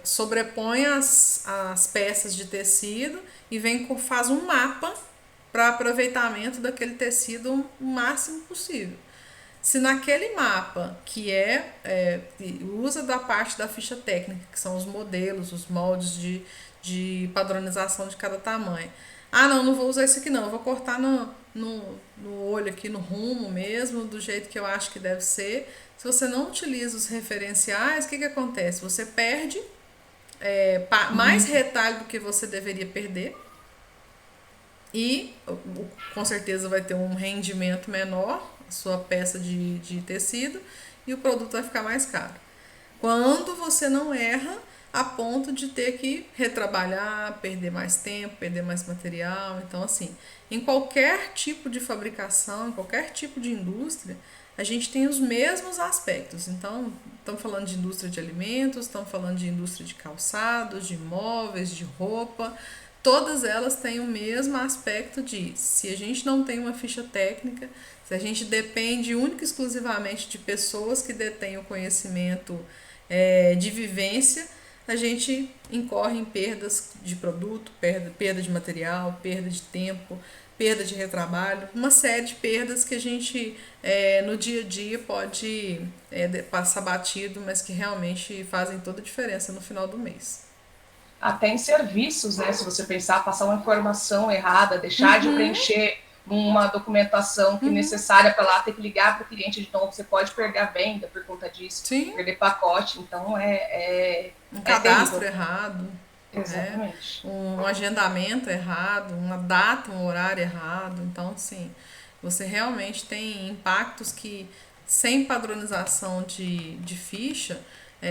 Speaker 1: sobrepõe as peças de tecido e faz um mapa para aproveitamento daquele tecido o máximo possível. Se naquele mapa, que usa da parte da ficha técnica, que são os modelos, os moldes de padronização de cada tamanho. Não vou usar esse aqui não, eu vou cortar no olho aqui, no rumo mesmo, do jeito que eu acho que deve ser. Se você não utiliza os referenciais, o que acontece? Você perde mais retalho do que você deveria perder e com certeza vai ter um rendimento menor, a sua peça de tecido, e o produto vai ficar mais caro. Quando você não erra a ponto de ter que retrabalhar, perder mais tempo, perder mais material. Então, assim, em qualquer tipo de fabricação, em qualquer tipo de indústria, a gente tem os mesmos aspectos. Então, estamos falando de indústria de alimentos, estamos falando de indústria de calçados, de móveis, de roupa. Todas elas têm o mesmo aspecto de, se a gente não tem uma ficha técnica, se a gente depende única e exclusivamente de pessoas que detêm o conhecimento de vivência, a gente incorre em perdas de produto, perda de material, perda de tempo, perda de retrabalho, uma série de perdas que a gente no dia a dia pode passar batido, mas que realmente fazem toda a diferença no final do mês.
Speaker 6: Até em serviços, né? Se você pensar, passar uma informação errada, deixar de preencher uma documentação que é necessária para lá, ter que ligar para o cliente de novo, você pode perder a venda por conta disso, perder pacote, então
Speaker 1: um cadastro errado.
Speaker 6: Exatamente.
Speaker 1: Um agendamento errado, uma data, um horário errado. Então, sim, você realmente tem impactos que, sem padronização de ficha,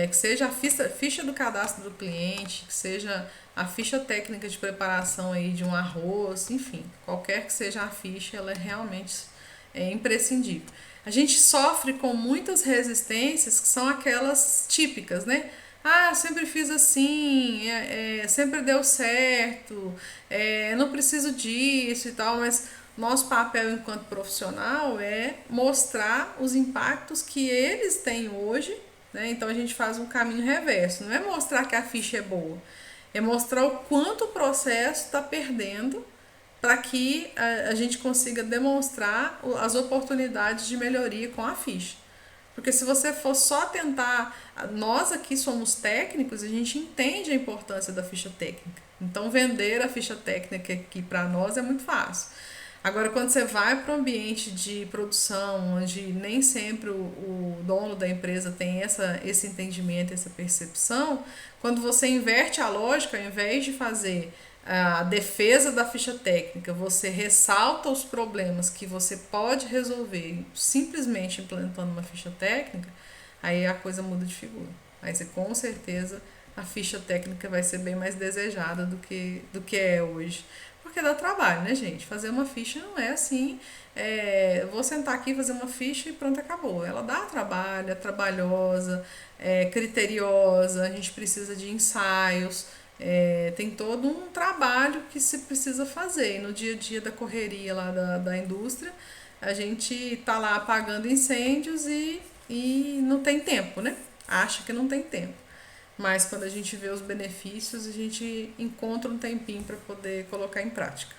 Speaker 1: que seja a ficha do cadastro do cliente, que seja a ficha técnica de preparação aí de um arroz, enfim, qualquer que seja a ficha, ela é realmente imprescindível. A gente sofre com muitas resistências que são aquelas típicas, né? Eu sempre fiz assim, sempre deu certo, não preciso disso e tal, mas nosso papel enquanto profissional é mostrar os impactos que eles têm hoje, né? Então a gente faz um caminho reverso. Não é mostrar que a ficha é boa, é mostrar o quanto o processo está perdendo para que a gente consiga demonstrar as oportunidades de melhoria com a ficha. Porque se você for só tentar, nós aqui somos técnicos, a gente entende a importância da ficha técnica. Então vender a ficha técnica aqui para nós é muito fácil. Agora, quando você vai para um ambiente de produção, onde nem sempre o dono da empresa tem esse entendimento, essa percepção, quando você inverte a lógica, ao invés de fazer a defesa da ficha técnica, você ressalta os problemas que você pode resolver simplesmente implementando uma ficha técnica, aí a coisa muda de figura. Aí você, com certeza, a ficha técnica vai ser bem mais desejada do que é hoje. Porque dá trabalho, né, gente? Fazer uma ficha não é assim, vou sentar aqui, fazer uma ficha e pronto, acabou. Ela dá trabalho, é trabalhosa, é criteriosa, a gente precisa de ensaios, tem todo um trabalho que se precisa fazer. E no dia a dia da correria lá da indústria, a gente tá lá apagando incêndios e não tem tempo, né? Acha que não tem tempo. Mas quando a gente vê os benefícios, a gente encontra um tempinho para poder colocar em prática.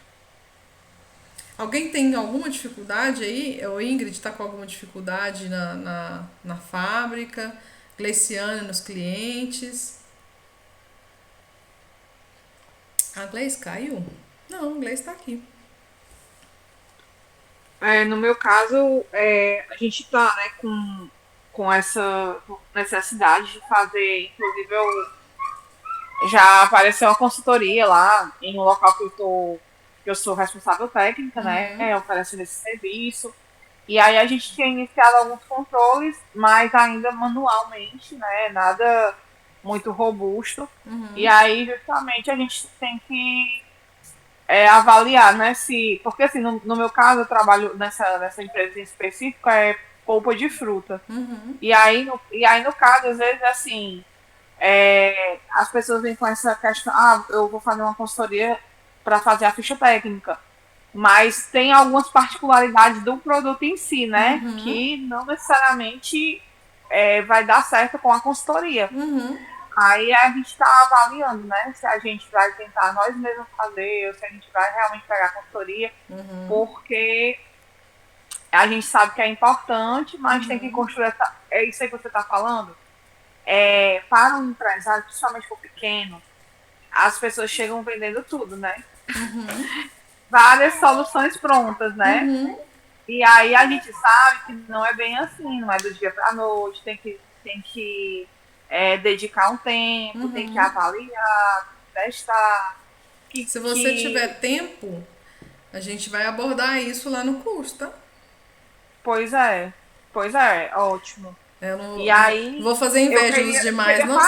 Speaker 1: Alguém tem alguma dificuldade aí? O Ingrid está com alguma dificuldade na fábrica? Gleiciane nos clientes? A Gleice caiu? Não, a Gleice está aqui.
Speaker 7: No meu caso, a gente está, né, com essa necessidade de fazer, inclusive já apareceu uma consultoria lá em um local que eu sou responsável técnica, né, oferecendo esse serviço. E aí a gente tinha iniciado alguns controles, mas ainda manualmente, né, nada muito robusto. E aí justamente a gente tem que avaliar, né, porque assim, no meu caso eu trabalho nessa empresa em específico, polpa de fruta. E aí, no caso, às vezes, assim, as pessoas vêm com essa questão, eu vou fazer uma consultoria para fazer a ficha técnica. Mas tem algumas particularidades do produto em si, né? Que não necessariamente vai dar certo com a consultoria. Aí a gente está avaliando, né? Se a gente vai tentar nós mesmos fazer, ou se a gente vai realmente pegar a consultoria, porque a gente sabe que é importante, mas tem que construir é isso aí que você está falando. Para um empresário, principalmente for pequeno, as pessoas chegam vendendo tudo, né? Várias soluções prontas, né? E aí a gente sabe que não é bem assim, não é do dia para a noite, tem que dedicar um tempo, tem que avaliar, testar.
Speaker 1: Se você tiver tempo, a gente vai abordar isso lá no curso, tá?
Speaker 7: Pois é, ótimo.
Speaker 1: Eu não,
Speaker 7: e aí,
Speaker 1: vou fazer inveja nos demais, não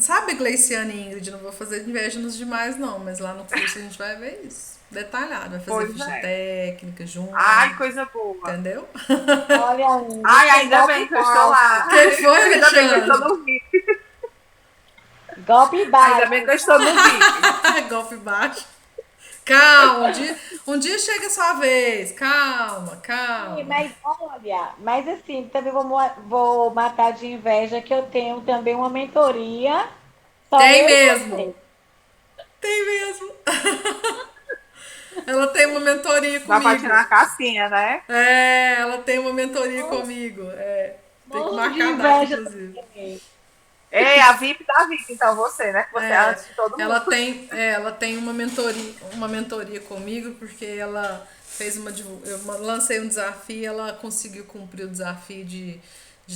Speaker 1: sabe, Gleiciane e Ingrid, não vou fazer inveja nos demais, não, mas lá no curso a gente vai ver isso, detalhado, vai fazer ficha técnica junto.
Speaker 7: Ai, coisa boa.
Speaker 1: Entendeu?
Speaker 4: Olha,
Speaker 7: ainda bem que eu estou lá.
Speaker 1: Quem foi,
Speaker 7: ainda bem que eu estou no VIP.
Speaker 4: Golpe baixo.
Speaker 7: Ainda bem que eu estou no VIP.
Speaker 1: Golpe baixo. Calma, um dia chega a sua vez. Calma.
Speaker 4: Sim, mas assim, também vou matar de inveja que eu tenho também uma mentoria.
Speaker 1: Tem mesmo. Ela tem uma mentoria comigo.
Speaker 7: Dá pra tirar a casquinha, né?
Speaker 1: Ela tem uma mentoria comigo. Tem que marcar a data, inclusive.
Speaker 7: A VIP da VIP, então você, né? Você é antes de todo mundo.
Speaker 1: Ela tem uma mentoria comigo, porque ela fez eu lancei um desafio, ela conseguiu cumprir o desafio de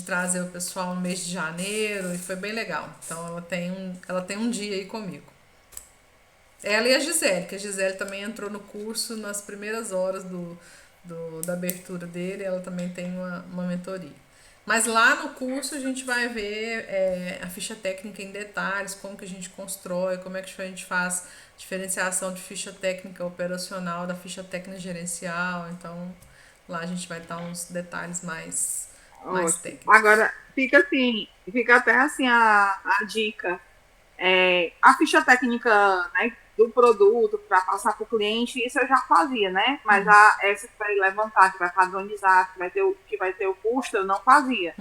Speaker 1: trazer o pessoal no mês de janeiro, e foi bem legal. Então ela tem um dia aí comigo. Ela e a Gisele, que a Gisele também entrou no curso nas primeiras horas da abertura dele, ela também tem uma mentoria. Mas lá no curso a gente vai ver a ficha técnica em detalhes, como que a gente constrói, como é que a gente faz diferenciação de ficha técnica operacional da ficha técnica gerencial. Então lá a gente vai dar uns detalhes mais técnicos.
Speaker 7: Agora, fica até assim a dica. A ficha técnica, né, do produto para passar para o cliente, isso eu já fazia, né? Mas essa que vai levantar, que vai padronizar, que vai ter o custo, eu não fazia.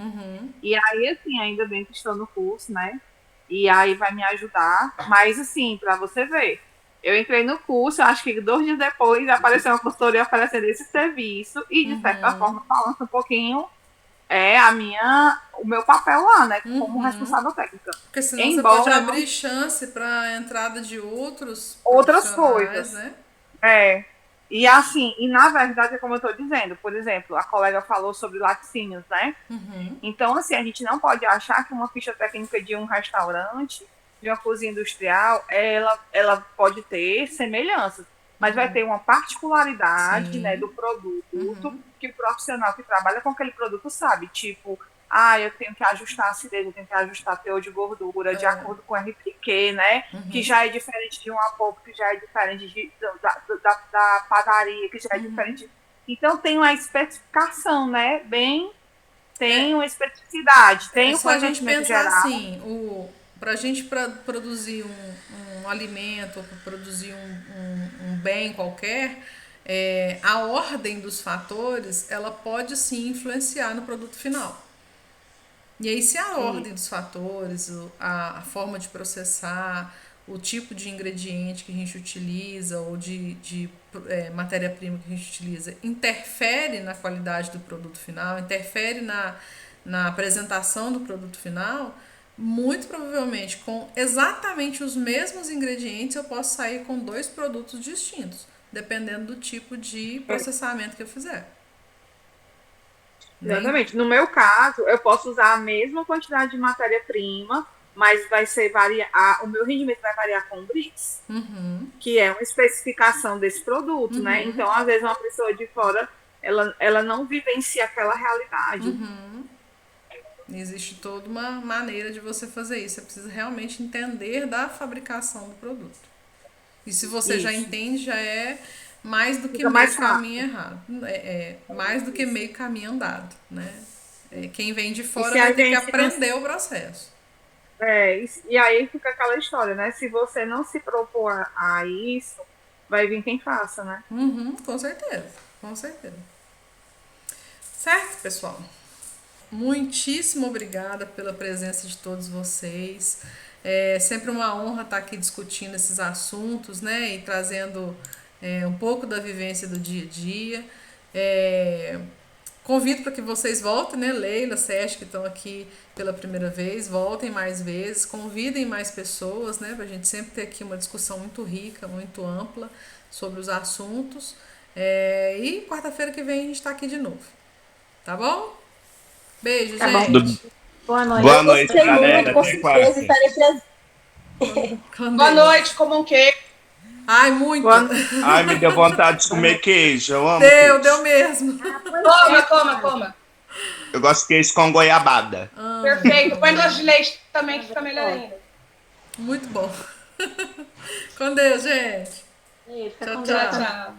Speaker 7: E aí, assim, ainda bem que estou no curso, né? E aí vai me ajudar. Mas, assim, para você ver, eu entrei no curso, acho que 2 dias depois apareceu uma consultoria oferecendo esse serviço e, de certa forma, falando um pouquinho o meu papel lá, né? Como responsável técnica.
Speaker 1: Porque senão você pode abrir chance para a entrada de outras
Speaker 7: coisas, né? E assim, e na verdade, como eu estou dizendo, por exemplo, a colega falou sobre laticínios, né? Então, assim, a gente não pode achar que uma ficha técnica de um restaurante, de uma cozinha industrial, ela pode ter semelhanças, mas vai ter uma particularidade, né, do produto que o profissional que trabalha com aquele produto sabe. Tipo, eu tenho que ajustar a acidez, eu tenho que ajustar o teor de gordura de acordo com o RPQ, né? Que já é diferente de uma polpa, que já é diferente da padaria, que já é diferente. Então, tem uma especificação, né? Tem uma especificidade, tem o conhecimento geral.
Speaker 1: Assim, para a gente produzir um alimento, para produzir um bem qualquer, a ordem dos fatores, ela pode sim influenciar no produto final. E aí, se a ordem dos fatores, a forma de processar, o tipo de ingrediente que a gente utiliza ou de matéria-prima que a gente utiliza interfere na qualidade do produto final, interfere na apresentação do produto final, muito provavelmente com exatamente os mesmos ingredientes eu posso sair com 2 produtos distintos, dependendo do tipo de processamento que eu fizer.
Speaker 7: Exatamente. No meu caso, eu posso usar a mesma quantidade de matéria-prima, mas o meu rendimento vai variar com o BRICS, que é uma especificação desse produto, né? Então, às vezes, uma pessoa de fora, ela não vivencia aquela realidade.
Speaker 1: Existe toda uma maneira de você fazer isso. Você precisa realmente entender da fabricação do produto. E se você já entende, já é mais do que meio caminho errado. Mais do que meio caminho andado, né? Quem vem de fora vai ter que aprender o processo.
Speaker 7: E aí fica aquela história, né? Se você não se propor a isso, vai vir quem faça, né?
Speaker 1: Com certeza, com certeza. Certo, pessoal? Muitíssimo obrigada pela presença de todos vocês. É sempre uma honra estar aqui discutindo esses assuntos, né? E trazendo um pouco da vivência do dia a dia. Convido para que vocês voltem, né? Leila, Sérgio, que estão aqui pela primeira vez, voltem mais vezes, convidem mais pessoas, né? Para a gente sempre ter aqui uma discussão muito rica, muito ampla sobre os assuntos. E quarta-feira que vem a gente está aqui de novo. Tá bom? Beijo, gente.
Speaker 3: Boa noite.
Speaker 2: Boa noite, galera.
Speaker 3: Com certeza estarei presente.
Speaker 6: Boa noite, como um queijo.
Speaker 1: Ai, muito.
Speaker 2: Ai, me deu vontade de comer queijo. Eu amo
Speaker 1: Deu mesmo.
Speaker 6: Coma.
Speaker 2: Eu gosto de queijo com goiabada.
Speaker 6: Perfeito. Põe doce de leite também, que fica melhor ainda.
Speaker 1: Muito bom. Com Deus, gente.
Speaker 3: Isso,
Speaker 6: tchau.